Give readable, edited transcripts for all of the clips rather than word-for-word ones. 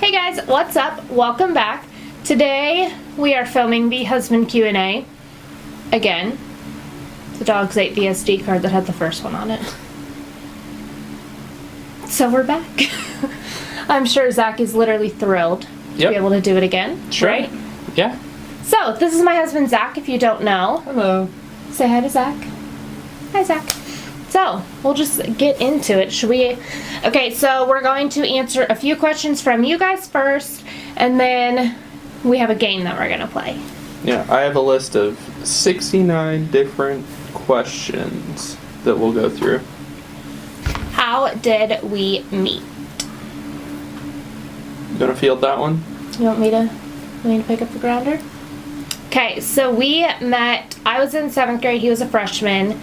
Hey guys, what's up? Welcome back. Today we are filming the husband Q&A again. The dogs ate the SD card that had the first one on it. So we're back. I'm sure Zach is literally thrilled to be able to do it again, Sure. right? Yeah. So, this is my husband Zach, if you don't know. Hello. Say hi to Zach. Hi, Zach. So, we'll just get into it. Should we? Okay, so we're going to answer a few questions from you guys first, and then we have a game that we're going to play. Yeah, I have a list of 69 different questions that we'll go through. How did we meet? You gonna field that one? You want me to pick up the grounder? Okay, so we met, I was in 7th grade, he was a freshman,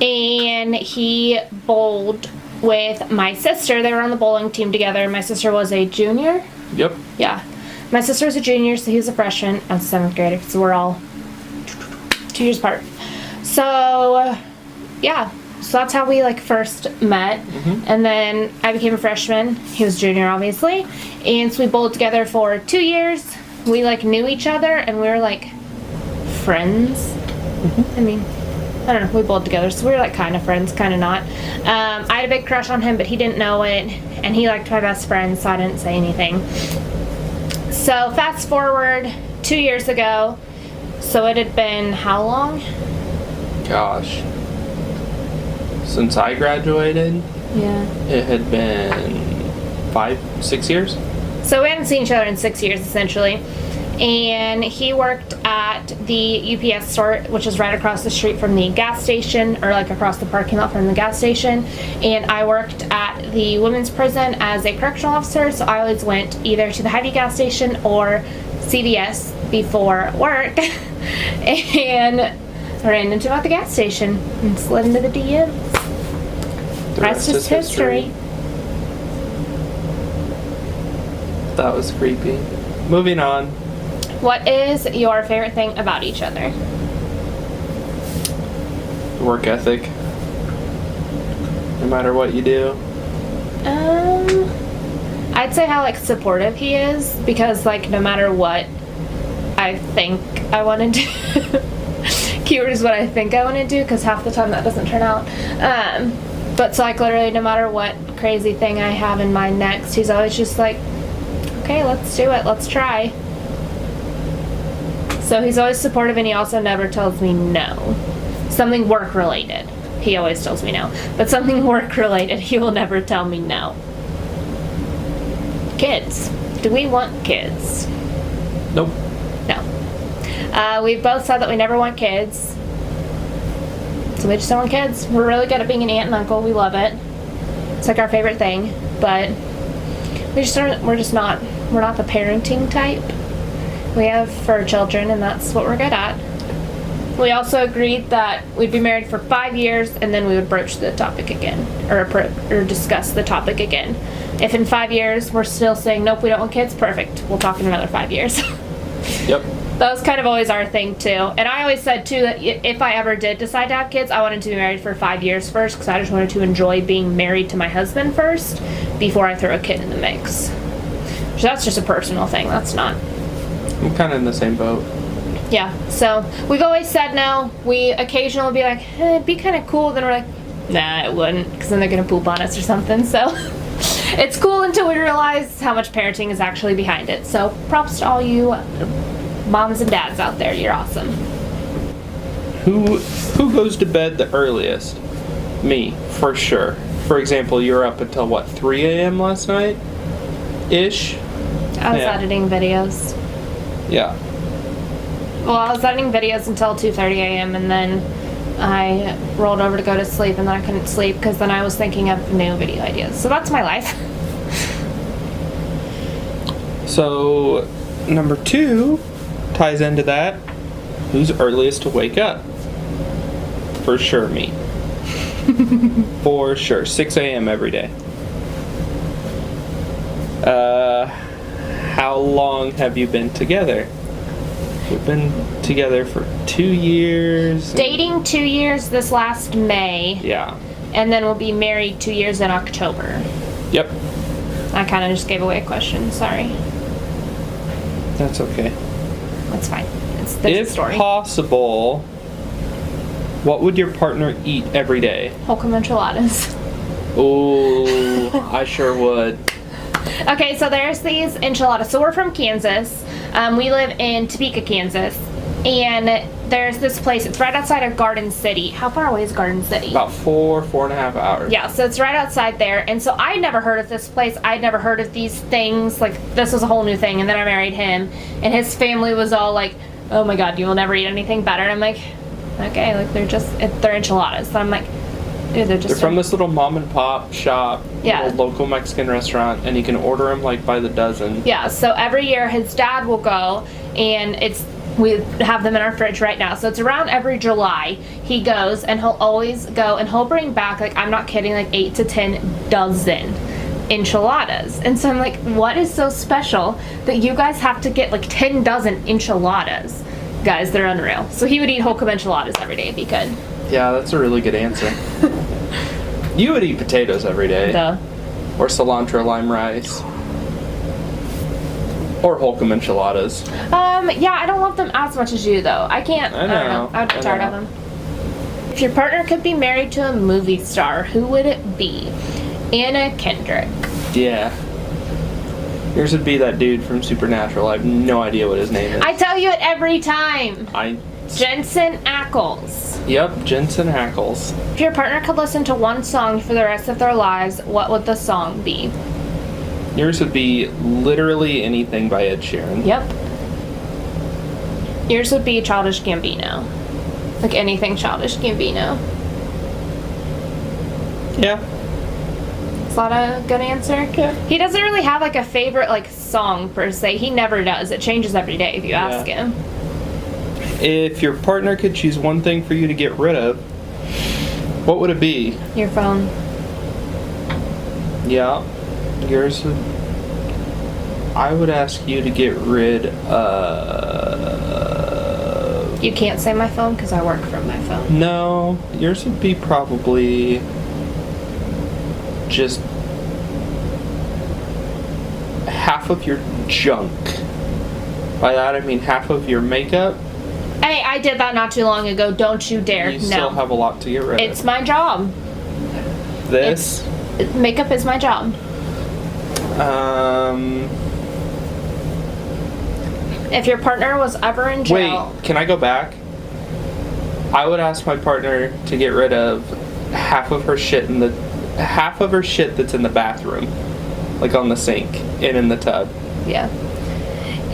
and he bowled with my sister. They were on the bowling team together. My sister was a junior. Yep. Yeah. My sister was a junior, so he was a freshman. I was a 7th grader, so we're all 2 years apart. So, yeah. So that's how we, first met. Mm-hmm. And then I became a freshman. He was junior, obviously. And so we bowled together for 2 years. We, knew each other, and we were, friends. Mm-hmm. I mean, I don't know. We bowled together, so we were, kind of friends, kind of not. I had a big crush on him, but he didn't know it. And he liked my best friend, so I didn't say anything. So, fast forward 2 years ago. So, it had been how long? Gosh. Since I graduated, Yeah. it had been 5-6 years. So we hadn't seen each other in 6 years, essentially. And he worked at the UPS store, which is right across the street from the gas station, or across the parking lot from the gas station. And I worked at the women's prison as a correctional officer, so I always went either to the Hy-Vee gas station or CVS before work. And ran into him at the gas station and slid into the DM. The Rest is history. That was creepy. Moving on. What is your favorite thing about each other? Work ethic. No matter what you do. I'd say how supportive he is, because no matter what I think I want to do, keyword is what I think I want to do, because half the time that doesn't turn out. But so literally no matter what crazy thing I have in mind next, he's always just okay, let's do it, let's try. So he's always supportive, and he also never tells me no. Something work related, he always tells me no. But something work related, he will never tell me no. Kids. Do we want kids? Nope. No. We both said that we never want kids. So we just don't want kids. We're really good at being an aunt and uncle. We love it. It's our favorite thing. But we're not the parenting type. We have fur children, and that's what we're good at. We also agreed that we'd be married for 5 years, and then we would broach the topic again, or discuss the topic again. If in 5 years we're still saying, nope, we don't want kids, perfect. We'll talk in another 5 years. Yep. That was kind of always our thing, too. And I always said, too, that if I ever did decide to have kids, I wanted to be married for 5 years first, because I just wanted to enjoy being married to my husband first before I throw a kid in the mix. So that's just a personal thing. That's not. I'm kind of in the same boat. Yeah. So we've always said no. We occasionally will be it'd be kind of cool. Then we're nah, it wouldn't, because then they're going to poop on us or something. So it's cool until we realize how much parenting is actually behind it. So props to all you moms and dads out there. You're awesome. Who goes to bed the earliest? Me, for sure. For example, you were up until 3 a.m. last night? Ish? I was editing videos. Yeah. Well, I was editing videos until 2:30 a.m. and then I rolled over to go to sleep, and then I couldn't sleep because then I was thinking of new video ideas. So that's my life. So, number 2 ties into that. Who's earliest to wake up? For sure, me. For sure. 6 a.m. every day. How long have you been together? We've been together for 2 years. Dating 2 years this last May. Yeah. And then we'll be married 2 years in October. Yep. I kind of just gave away a question. Sorry. That's okay. That's fine. It's the If story. possible, what would your partner eat every day? Holcomb enchiladas. Ooh, I sure would. Okay, so there's these enchiladas. So we're from Kansas. We live in Topeka, Kansas. And there's this place. It's right outside of Garden City. How far away is Garden City? About 4.5 hours. Yeah, so it's right outside there. And so I'd never heard of this place. I'd never heard of these things. Like, this was a whole new thing. And then I married him. And his family was all like, oh my God, you will never eat anything better. And I'm like, okay, like they're enchiladas. So I'm like, dude, they're just. They're from this little mom and pop shop, Yeah. little local Mexican restaurant, and you can order them like by the dozen. Yeah, so every year his dad will go, and we have them in our fridge right now. So it's around every July he goes, and he'll always go, and he'll bring back, like, I'm not kidding, like 8 to 10 dozen enchiladas. And so I'm like, what is so special that you guys have to get like 10 dozen enchiladas? Guys, they're unreal. So he would eat Holcomb enchiladas every day if he could. Yeah, that's a really good answer. You would eat potatoes every day. Duh. Or cilantro lime rice. Or Holcomb enchiladas. Yeah, I don't love them as much as you though. I can't. I I don't know. know, I'd get I tired of know. them. If your partner could be married to a movie star, who would it be? Anna Kendrick. Yeah. Yours would be that dude from Supernatural. I have no idea what his name is. I tell you it every time. I Jensen Ackles. Yep, Jensen Ackles. If your partner could listen to one song for the rest of their lives, what would the song be? Yours would be literally anything by Ed Sheeran. Yep. Yours would be Childish Gambino. Like anything Childish Gambino. Yeah. Is that a good answer? Yeah. He doesn't really have like a favorite like song per se. He never does. It changes every day if you ask Yeah. him. If your partner could choose one thing for you to get rid of, what would it be? Your phone. Yeah. Yours would. I would ask you to get rid of. You can't say my phone because I work from my phone. No, yours would be probably just half of your junk. By that I mean half of your makeup. Hey, I did that not too long ago. Don't you dare. You No. still have a lot to get rid It's of. my job. This. Makeup is my job. If your partner was ever in jail. Wait, can I go back? I would ask my partner to get rid of half of her shit that's in the bathroom. Like on the sink and in the tub. Yeah.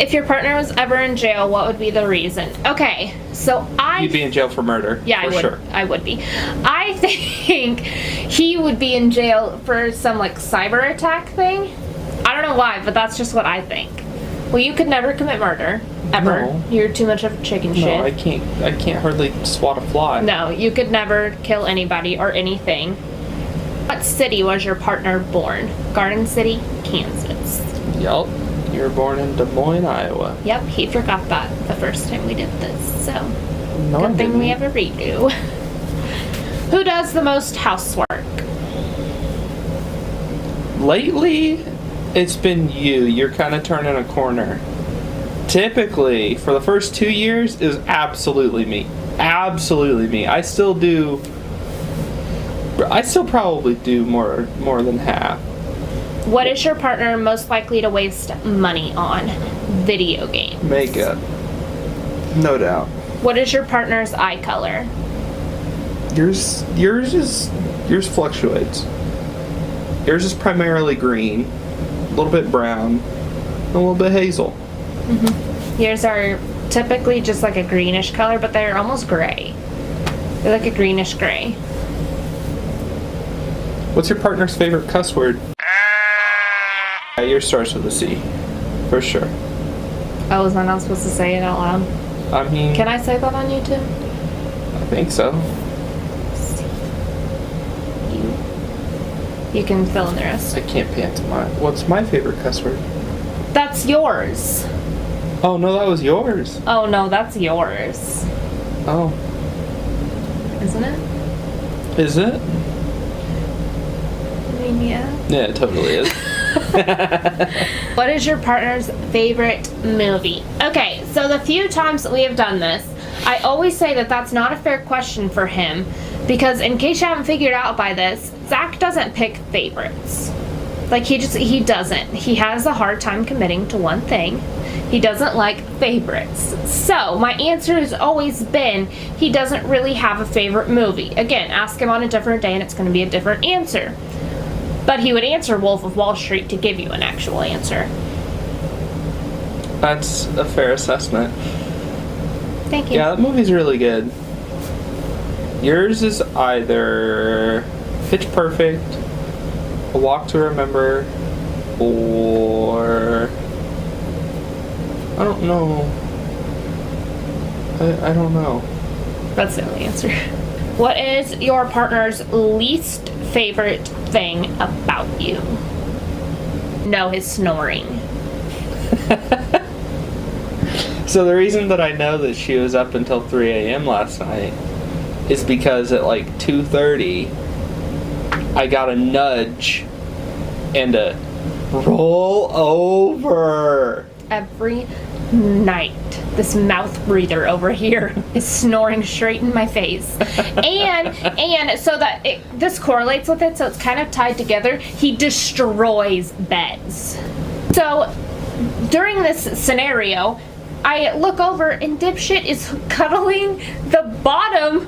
If your partner was ever in jail, what would be the reason? Okay, so You'd be in jail for murder. Yeah, for I would. Sure. I would be. I think he would be in jail for some like cyber attack thing. I don't know why, but that's just what I think. Well, you could never commit murder ever. No. You're too much of a chicken shit. No, I can't hardly swat a fly. No, you could never kill anybody or anything. What city was your partner born? Garden City, Kansas. Yup. You were born in Des Moines, Iowa. Yep, he forgot that the first time we did this, so No, I good thing we didn't. have a redo. Who does the most housework? Lately, it's been you. You're kind of turning a corner. Typically, for the first 2 years, it was absolutely me. Absolutely me. I still probably do more than half. What is your partner most likely to waste money on? Video games. Makeup. No doubt. What is your partner's eye color? Yours fluctuates. Yours is primarily green, a little bit brown, and a little bit hazel. Yours are typically just like a greenish color, but they're almost gray. They're like a greenish gray. What's your partner's favorite cuss word? Yours starts with a C, for sure. Oh, was I not supposed to say it out loud? I mean, Can I say that on YouTube? I think so. You can fill in the rest. I can't pantomime. What's my favorite cuss word? That's yours. Oh no, that was yours. Oh no, that's yours. Oh, Isn't it? is it? I mean, yeah. Yeah, it totally is. What is your partner's favorite movie? Okay, so the few times that we have done this, I always say that that's not a fair question for him, because in case you haven't figured out by this, Zach doesn't pick favorites. Like, he doesn't. He has a hard time committing to one thing. He doesn't like favorites. So, my answer has always been, he doesn't really have a favorite movie. Again, ask him on a different day and it's going to be a different answer. But he would answer Wolf of Wall Street to give you an actual answer. That's a fair assessment. Thank you. Yeah, that movie's really good. Yours is either Pitch Perfect, A Walk to Remember, or I don't know. I don't know. That's the only answer. What is your partner's least favorite thing about you? No, his snoring. So the reason that I know that she was up until 3 a.m. last night is because at like 2:30 I got a nudge and a roll over. Every night, this mouth breather over here is snoring straight in my face. And so that this correlates with it, so it's kind of tied together. He destroys beds. So during this scenario, I look over and dipshit is cuddling the bottom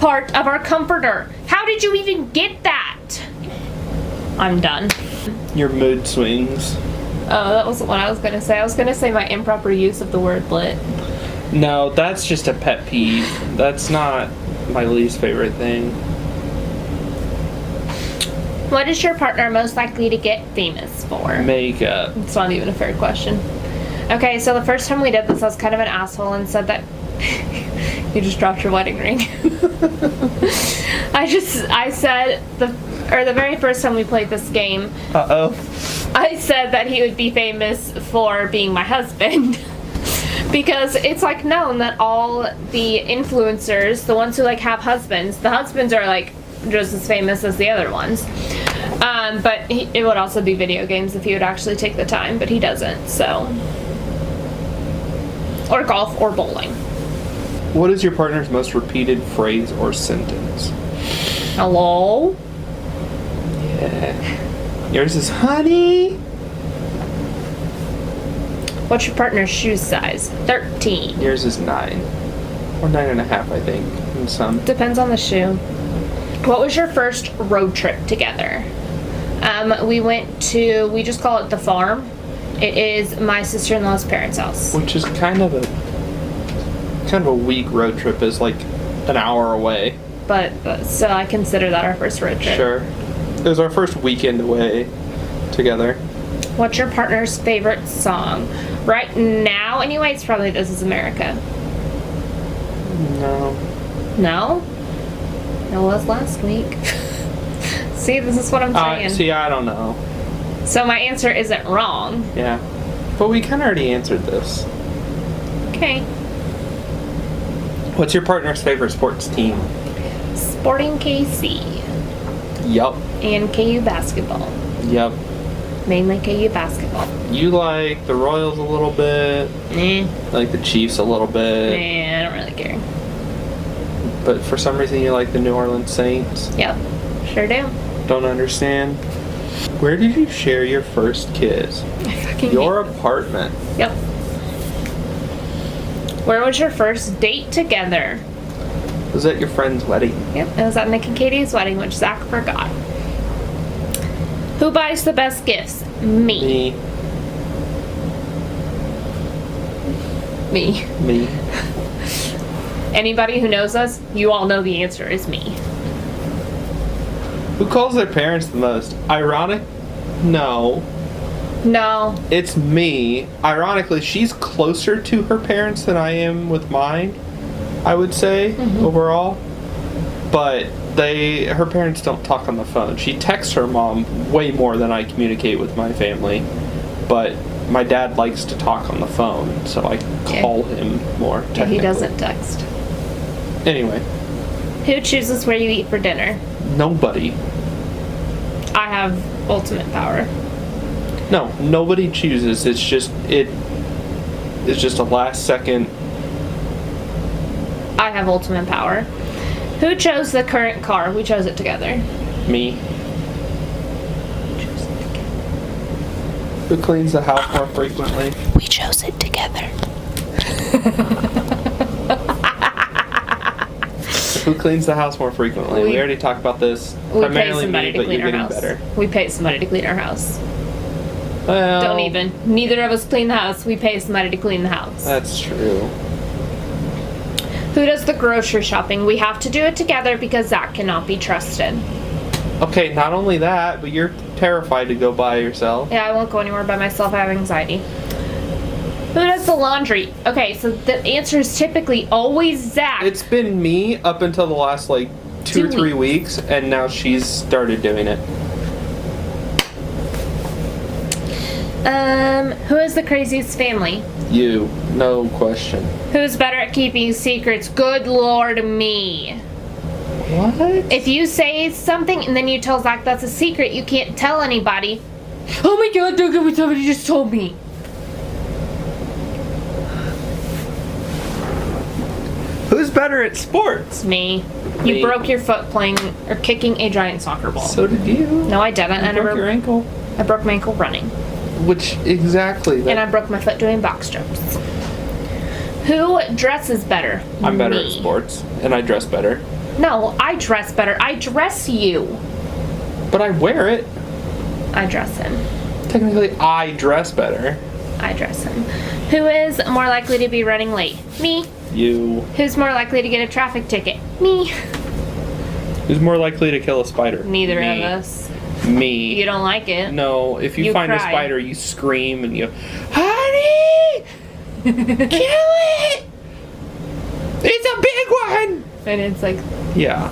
part of our comforter. How did you even get that? I'm done. Your mood swings. Oh, that wasn't what I was gonna say. I was gonna say my improper use of the word lit. No, that's just a pet peeve. That's not my least favorite thing. What is your partner most likely to get famous for? Makeup. It's not even a fair question. Okay, so the first time we did this, I was kind of an asshole and said that you just dropped your wedding ring. I said the very first time we played this game, Uh-oh. I said that he would be famous for being my husband. Because it's like known that all the influencers, the ones who like have husbands, the husbands are like just as famous as the other ones. But it would also be video games if he would actually take the time, but he doesn't, so. Or golf or bowling. What is your partner's most repeated phrase or sentence? Hello? Yeah. Yours is honey. What's your partner's shoe size? 13. Yours is 9. Or 9.5, I think. In some. Depends on the shoe. What was your first road trip together? We just call it the farm. It is my sister-in-law's parents' house. Which is kind of a weak road trip, is like an hour away. But so I consider that our first road trip. Sure. It was our first weekend away together. What's your partner's favorite song? Right now, anyway, it's probably This Is America. No. No? It was last week. See, this is what I'm saying. See, I don't know. So my answer isn't wrong. Yeah. But we kind of already answered this. Okay. What's your partner's favorite sports team? Sporting KC Yup. and KU basketball. Yep. Mainly KU basketball. You like the Royals a little bit. Like the Chiefs a little bit. I don't really care. But for some reason you like the New Orleans Saints. Yep, sure do. Don't understand. Where did you share your first kiss? I fucking Your hate apartment. this. Yep. Where was your first date together? Was at your friend's wedding. Yep, it was at Nick and Katie's wedding, which Zach forgot. Who buys the best gifts? Me. Me. Me. Anybody who knows us, you all know the answer is me. Who calls their parents the most? Ironic? No. No. It's me. Ironically, she's closer to her parents than I am with mine, I would say, overall. But her parents don't talk on the phone. She texts her mom way more than I communicate with my family. But my dad likes to talk on the phone, so I call him more, technically. He doesn't text. Anyway. Who chooses where you eat for dinner? Nobody. I have ultimate power. No, nobody chooses. It's just a last second. I have ultimate power. Who chose the current car? We chose it together. Me. Who cleans the house more frequently? We chose it together. Who cleans the house more frequently? We already talked about this. We pay Primarily somebody me, to but clean you're our getting house. better. We pay somebody to clean our house. Well, Don't even. Neither of us clean the house. We pay somebody to clean the house. That's true. Who does the grocery shopping? We have to do it together because Zach cannot be trusted. Okay, not only that, but you're terrified to go by yourself. Yeah, I won't go anywhere by myself. I have anxiety. Who does the laundry? Okay, so the answer is typically always Zach. It's been me up until the last like 2 or 3 weeks, and now she's started doing it. Who has the craziest family? You, no question. Who's better at keeping secrets? Good Lord, me. What? If you say something and then you tell Zach that's a secret, you can't tell anybody. Oh my God, don't get what somebody just told me. Who's better at sports? Me. Me. You broke your foot playing or kicking a giant soccer ball. So did you. No, I didn't. I broke your ankle. I broke my ankle running. Which, exactly. And I broke my foot doing box jumps. Who dresses better? I'm better Me. at sports, and I dress better. No, I dress better. I dress you. But I wear it. I dress him. Technically, I dress better. I dress him. Who is more likely to be running late? Me. You. Who's more likely to get a traffic ticket? Me. Who's more likely to kill a spider? Neither Me. of us. Me. You don't like it. No, if you You find a cry. spider, you scream and you, honey, kill it! It's a big one! And it's like, Yeah.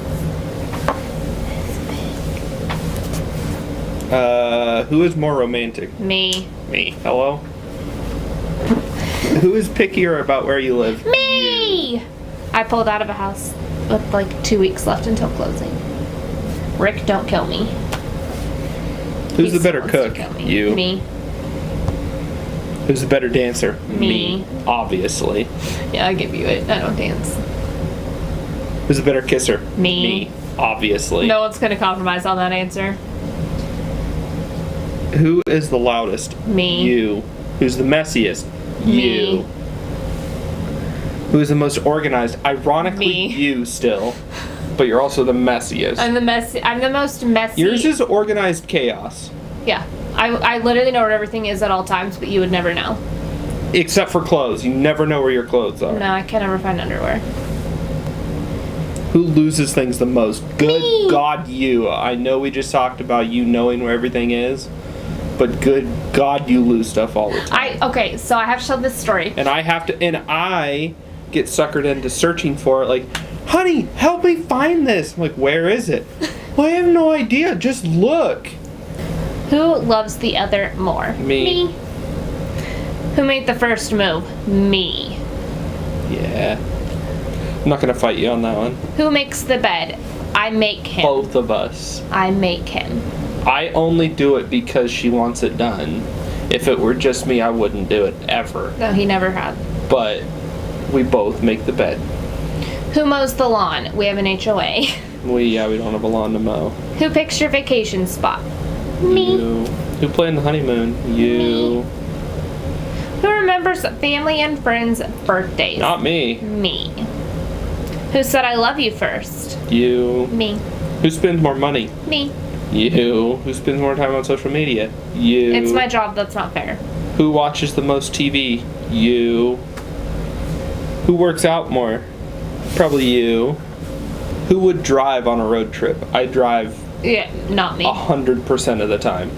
Who is more romantic? me. Me. Hello? Who is pickier about where you live? Me! I pulled out of a house with like 2 weeks left until closing. Rick, don't kill me. Who's He the better wants to cook? kill me. You. Me. Who's the better dancer? Me. Obviously. Yeah, I give you it. I don't dance. Who's the better kisser? Me. Me. Obviously. No one's gonna compromise on that answer. Who is the loudest? Me. You. Who's the messiest? Me. You. Who is the most organized? Ironically, Me. you still. But you're also the messiest. I'm the most messy. Yours is organized chaos. Yeah. I literally know where everything is at all times, but you would never know. Except for clothes. You never know where your clothes are. No, I can never find underwear. Who loses things the most? Good Me. God, you. I know we just talked about you knowing where everything is, but good God, you lose stuff all the time. Okay, so I have to tell this story. And I get suckered into searching for it, like, honey, help me find this. I'm like, where is it? Well, I have no idea. Just look. Who loves the other more? Me. Who made the first move? Me. Yeah. I'm not gonna fight you on that one. Who makes the bed? I make him. Both of us. I make him. I only do it because she wants it done. If it were just me, I wouldn't do it ever. No, he never had. But we both make the bed. Who mows the lawn? We have an HOA. We don't have a lawn to mow. Who picks your vacation spot? Me. You. Who planned the honeymoon? You. Who remembers family and friends' birthdays? Not me. Me. Who said I love you first? You. Me. Who spends more money? Me. You. Who spends more time on social media? You. It's my job, that's not fair. Who watches the most TV? You. Who works out more? Probably you. Who would drive on a road trip? I drive Yeah, not me. 100% of the time.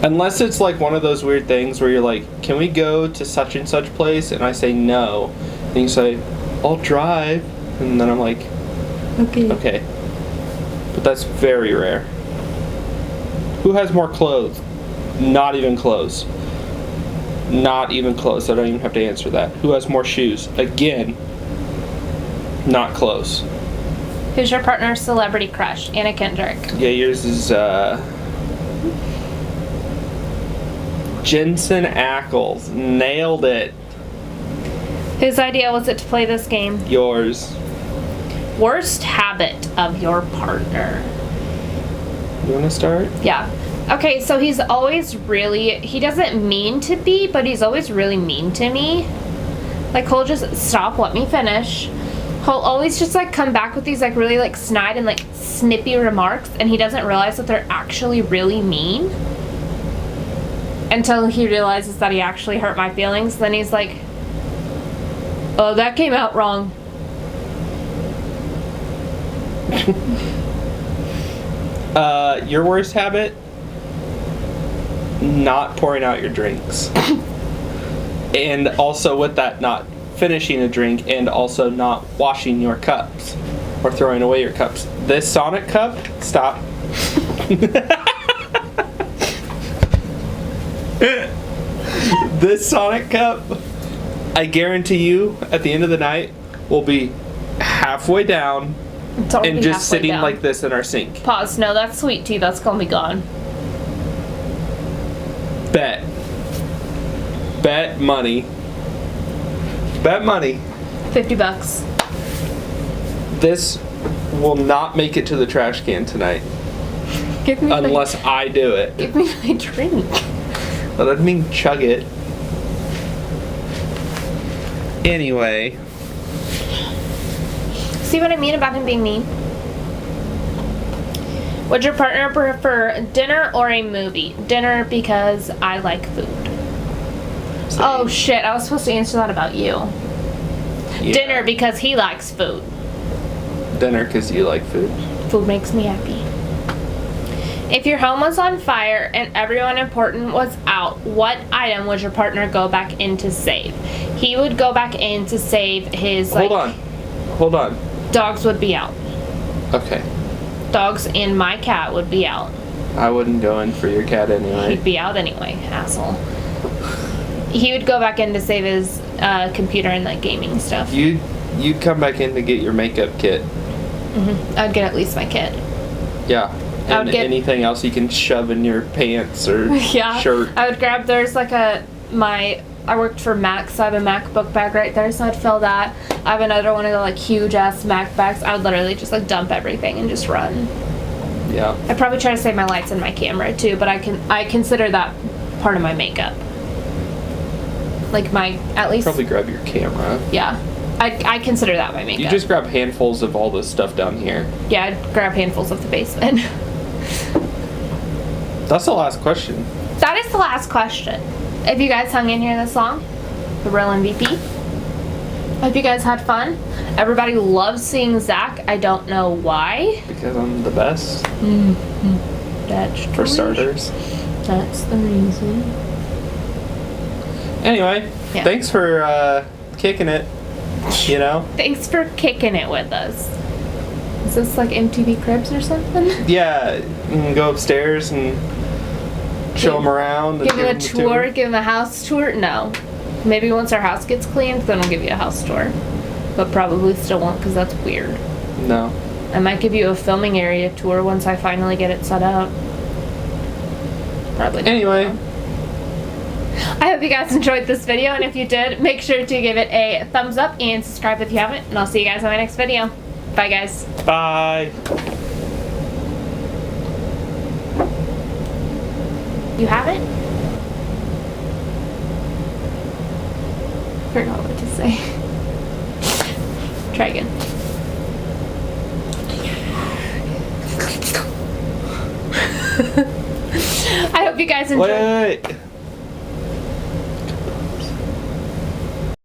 Unless it's like one of those weird things where you're like, can we go to such and such place? And I say no. And you say, I'll drive. And then I'm like, okay. But that's very rare. Who has more clothes? Not even close. Not even close. I don't even have to answer that. Who has more shoes? Again, not close. Who's your partner's celebrity crush? Anna Kendrick. Yeah, yours is, Jensen Ackles. Nailed it. Whose idea was it to play this game? Yours. Worst habit of your partner. You want to start? Yeah. Okay, so he doesn't mean to be, but he's always really mean to me. Like, he'll just stop, let me finish. He'll always just, like, come back with these, like, really, like, snide and, like, snippy remarks, and he doesn't realize that they're actually really mean. Until he realizes that he actually hurt my feelings. Then he's like, oh, that came out wrong. Your worst habit? Not pouring out your drinks. And also with that, not finishing a drink, and also not washing your cups or throwing away your cups. This Sonic cup, stop. This Sonic cup, I guarantee you, at the end of the night, will be halfway down It's already and just halfway sitting down. like this in our sink. Pause. No, that's sweet tea. That's gonna be gone. Bet. Bet money. Bet money. $50. This will not make it to the trash can tonight Give me unless I do it. give me my drink. That doesn't mean chug it. Anyway, See what I mean about him being mean? Would your partner prefer dinner or a movie? Dinner because I like food. same. Oh shit, I was supposed to answer that about you. Yeah. Dinner because he likes food. Dinner because you like food. Food makes me happy. If your home was on fire and everyone important was out, what item would your partner go back in to save? He would go back in to save his, like, Hold on. dogs would be out. Okay. Dogs and my cat would be out. I wouldn't go in for your cat anyway. He'd be out anyway, asshole. He would go back in to save his computer and, like, gaming stuff. You'd come back in to get your makeup kit. I'd get at least my kit. Yeah. I would And get- anything else you can shove in your pants or Yeah. shirt. I would grab, there's like I worked for Mac, so I have a MacBook bag right there, so I'd fill that. I have another one of the, like, huge ass Mac bags. I would literally just, like, dump everything and just run. Yeah. I'd probably try to save my lights and my camera too, but I consider that part of my makeup. Like, at least, Probably grab your camera. yeah. I consider that my makeup. You just grab handfuls of all this stuff down here. Yeah, I'd grab handfuls of the basement. That's the last question. That is the last question. If you guys hung in here this long, the real MVP. Hope you guys had fun. Everybody loves seeing Zach. I don't know why. Because I'm the best, That's for starters. That's the reason. Anyway, Yeah. thanks for kicking it. You know? Thanks for kicking it with us. Is this like MTV Cribs or something? Yeah, you can go upstairs and show them around. And Give him a the tour, give him a house tour? No. Maybe once our house gets cleaned, then we'll give you a house tour. But probably still won't, because that's weird. No. I might give you a filming area tour once I finally get it set up. Probably not. Anyway, I hope you guys enjoyed this video, and if you did, make sure to give it a thumbs up and subscribe if you haven't, and I'll see you guys in my next video. Bye, guys. bye. You haven't? Forgot what to say. Try again. I hope you guys enjoyed. Wait.